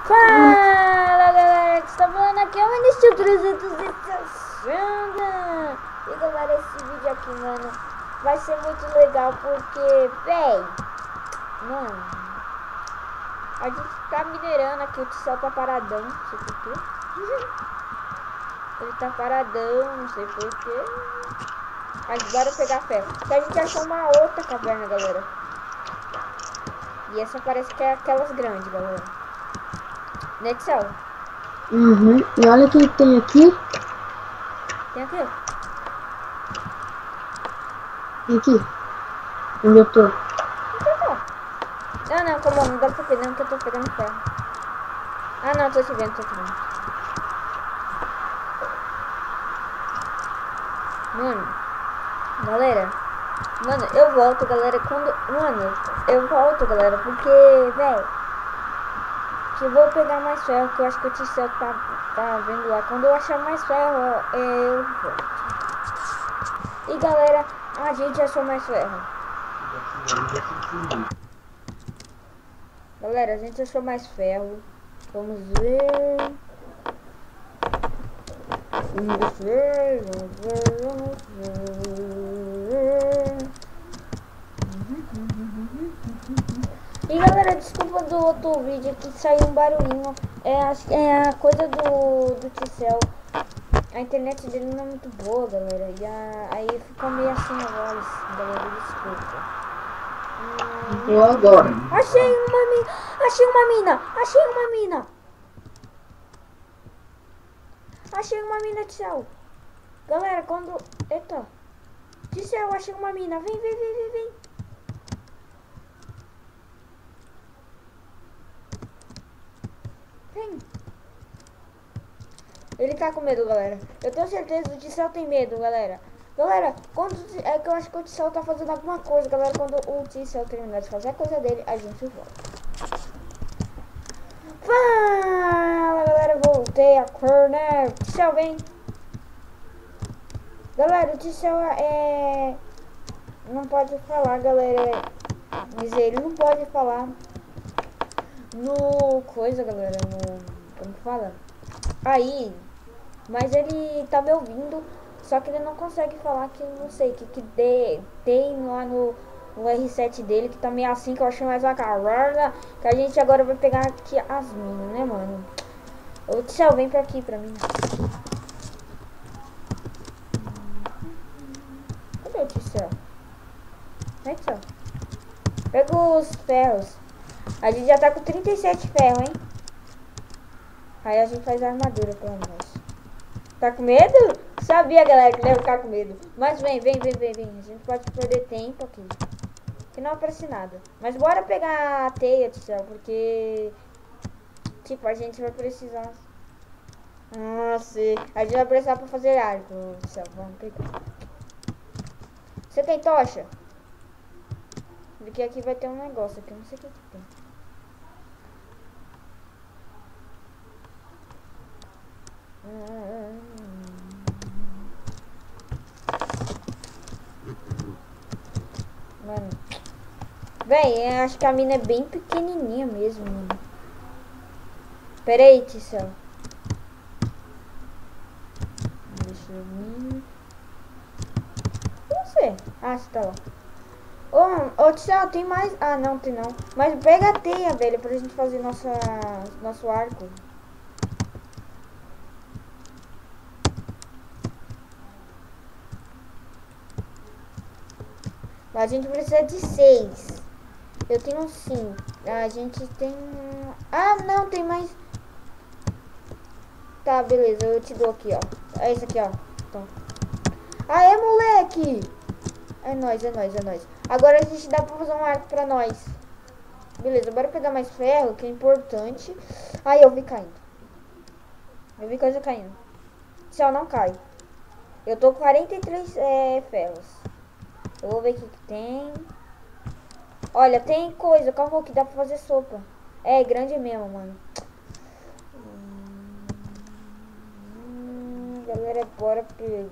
Fala galera, que está falando aqui é o Ministro 360. E galera, esse vídeo aqui, mano, vai ser muito legal porque, mano, a gente tá minerando aqui, o Ticel tá paradão, não sei porquê. Ele tá paradão, não sei porquê. Mas bora pegar ferro. Que a gente achou uma outra caverna, galera. E essa parece que é aquelas grandes, galera. Né, Ticel? Uhum. E olha quem tem aqui. Tem aqui. Tem aqui. Onde eu tô. Não, calma, não dá pra ver não, que eu tô pegando ferro. Ah, não, tô te vendo, Mano, galera. Mano, eu volto, galera, porque, que eu vou pegar mais ferro, que eu acho que o Ticel tá vendo lá. Quando eu achar mais ferro, eu volto. E, galera, a gente achou mais ferro. Galera, a gente achou mais ferro. Vamos ver. Vamos ver. E galera, desculpa do outro vídeo que saiu um barulhinho. É a coisa do Ticel. A internet dele não é muito boa, galera. E aí ficou meio assim a voz, galera, desculpa. Vou agora. Achei uma mina! Achei uma mina! Achei uma mina, Ticel. Galera, quando... Eita. Ticel, achei uma mina. Vem. Vem. Ele tá com medo, galera. Eu tenho certeza que o Ticel tem medo, galera. Galera, é que eu acho que o Ticel tá fazendo alguma coisa, galera. Quando o Ticel terminar de fazer a coisa dele, a gente volta. Fala, galera. Voltei a cor, né? Ticel, vem. Galera, o Ticel não pode falar, galera. Dizer, ele não pode falar no coisa, galera. Como fala? Aí, mas ele tá me ouvindo, só que ele não consegue falar que não sei, que tem lá no R7 dele, que tá meio assim, que eu achei mais uma caverna, que a gente agora vai pegar aqui as minas, né, mano? Ô, Ticel, vem pra aqui, pra mim. Cadê o Ticel? Vem, Ticel. Pega os ferros. A gente já tá com 37 ferros, hein? Aí a gente faz a armadura pra nós. Tá com medo? Sabia, galera, que deve ficar com medo. Mas vem. A gente pode perder tempo aqui. Que não aparece nada. Mas bora pegar a teia, Ticel, porque... Tipo, a gente vai precisar... Nossa, a gente vai precisar pra fazer arco, Ticel. Vamos pegar. Você tem tocha? Porque aqui vai ter um negócio aqui, eu não sei o que tem. Mano, eu acho que a mina é bem pequenininha mesmo, mano. Pera aí, Ticel. Deixa eu vir. Não sei. Ah, você tá lá. Ô, Ticel, tem mais... Ah, não, tem não. Mas pega a teia, velho, pra gente fazer nosso arco. A gente precisa de 6. Eu tenho 5. A gente tem... Ah, não, tem mais... Tá, beleza, eu te dou aqui, ó. É esse aqui, ó. Então. Aê, moleque! É nóis. Agora a gente dá pra fazer um arco pra nós. Beleza, bora pegar mais ferro, que é importante. Ai, eu vi caindo. Eu vi coisa caindo. Tchau, não cai. Eu tô com 43 ferros. Eu vou ver o que tem. Olha, tem coisa, calma que dá pra fazer sopa. É grande mesmo, mano. Galera, bora pegar.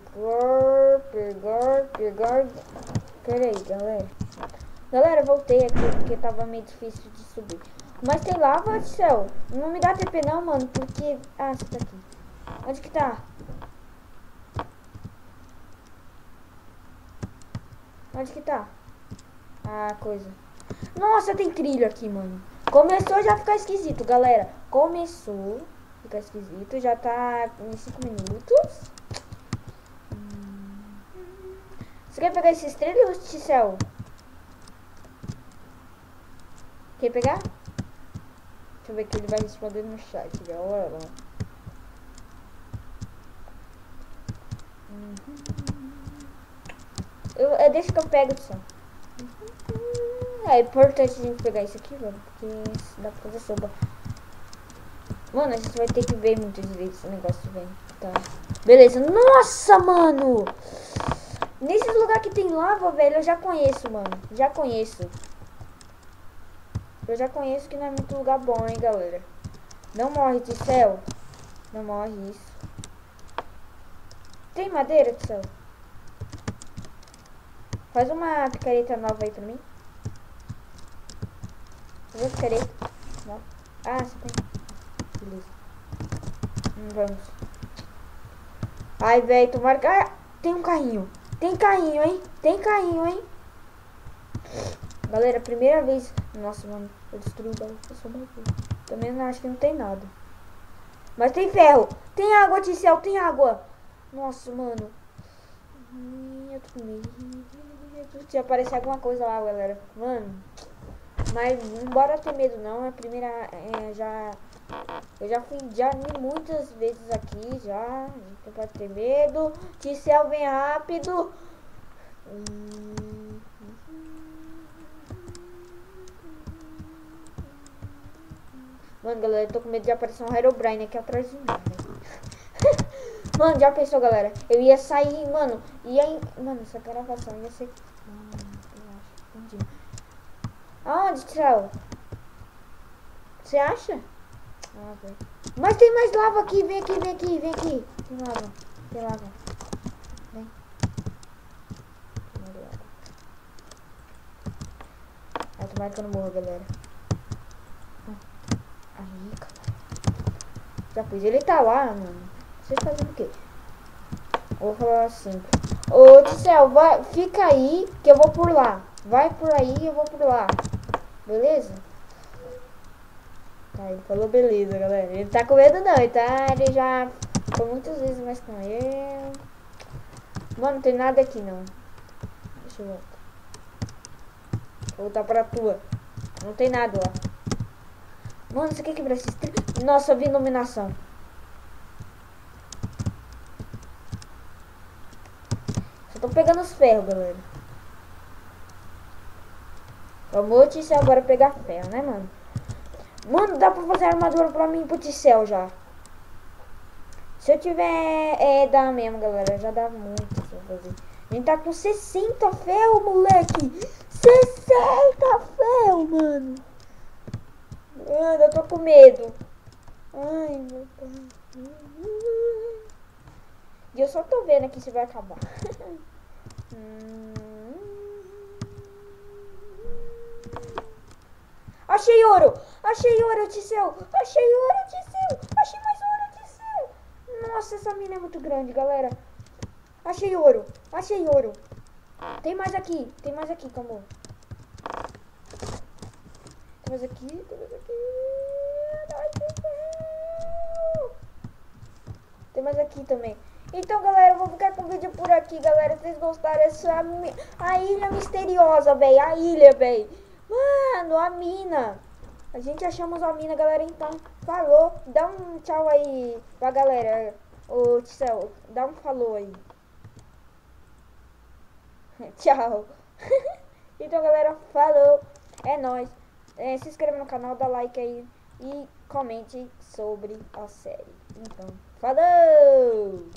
Pera aí, galera. Galera, voltei aqui porque tava meio difícil de subir. Mas tem lava, céu. Não me dá TP não, mano, porque... Ah, você tá aqui. Onde que tá? Onde que tá? Ah, coisa. Nossa, tem trilho aqui, mano. Começou já a ficar esquisito, galera. Começou a ficar esquisito. Já tá em 5 minutos. Você quer pegar esses trilhos, Ticel? Quer pegar? Deixa eu ver que ele vai responder no chat. Olha lá. Deixa que eu pego, Ticel. É importante a gente pegar isso aqui, velho. Porque dá pra fazer sopa. Mano, a gente vai ter que ver muito direito esse negócio, velho. Tá. Beleza. Nossa, mano! Nesses lugares que tem lava, velho, eu já conheço, mano. Já conheço. Eu já conheço que não é muito lugar bom, hein, galera. Não morre, Ticel. Não morre isso. Tem madeira, Ticel? Faz uma picareta nova aí pra mim. Faz uma picareta. Não. Ah, você tem. Beleza. Vamos. Ai, velho, tomara que... Ah, tem um carrinho. Tem carrinho, hein? Tem carrinho, hein? Galera, primeira vez... Nossa, mano, eu destruí o bagulho. Eu sou maluco. Também não acho que não tem nada. Mas tem ferro. Tem água, Ticel, tem água. Nossa, mano. Eu tô com medo. Se aparecer alguma coisa lá, galera. Mano. Mas não bora ter medo, não. É a primeira... Eu já fui muitas vezes aqui, já. Não pode ter medo. Ticel, vem rápido. Mano, galera, eu tô com medo de aparecer um Herobrine aqui atrás de mim, né? Mano, já pensou, galera? Eu ia sair, mano. Mano, essa gravação ia ser... eu acho. Entendi. Aonde, Ticel? Você acha? Ah, velho. Mas tem mais lava aqui. Vem aqui, vem aqui, vem aqui. Tem lava. Tem lava. Vem. Tem mais lava. Ah, tomara que eu não morra, galera. Aí, cara. Já pus. Ele tá lá, mano. Você tá fazendo o quê? Vou falar assim. Ô, Ticel, fica aí que eu vou por lá. Vai por aí e eu vou por lá. Beleza? Tá, ele falou beleza, galera. Ele tá com medo não, ele já foi muitas vezes mais com eu. Mano, não tem nada aqui não. Deixa eu voltar. Vou voltar pra tua. Não tem nada lá. Mano, você quer quebrar esses trilhos? Nossa, eu vi iluminação. Só tô pegando os ferros, galera. Vamos, Ticel, agora pegar ferro, né, mano? Mano, dá pra fazer armadura pra mim pro Ticel já. Se eu tiver... dá mesmo, galera. Já dá muito pra fazer. A gente tá com 60 ferro, moleque. 60 ferro, mano. Mano, eu tô com medo. Ai, meu pai. E eu só tô vendo aqui se vai acabar. Achei ouro! Achei ouro, Ticel! Achei ouro, Ticel! Achei mais ouro, Ticel! Nossa, essa mina é muito grande, galera. Achei ouro! Achei ouro! Tem mais aqui, calma. Tem mais aqui, tem mais aqui. Tem mais aqui também. Então, galera, eu vou ficar com o vídeo por aqui, galera. Se vocês gostaram, essa a ilha misteriosa, velho. A ilha, velho. Mano, a mina. A gente achamos a mina, galera. Então, falou. Dá um tchau aí pra galera. Ô, Ticel, dá um falou aí. Tchau. Então, galera, falou. É nóis. Se inscreva no canal, dá like aí. E comente sobre a série. Então, falou!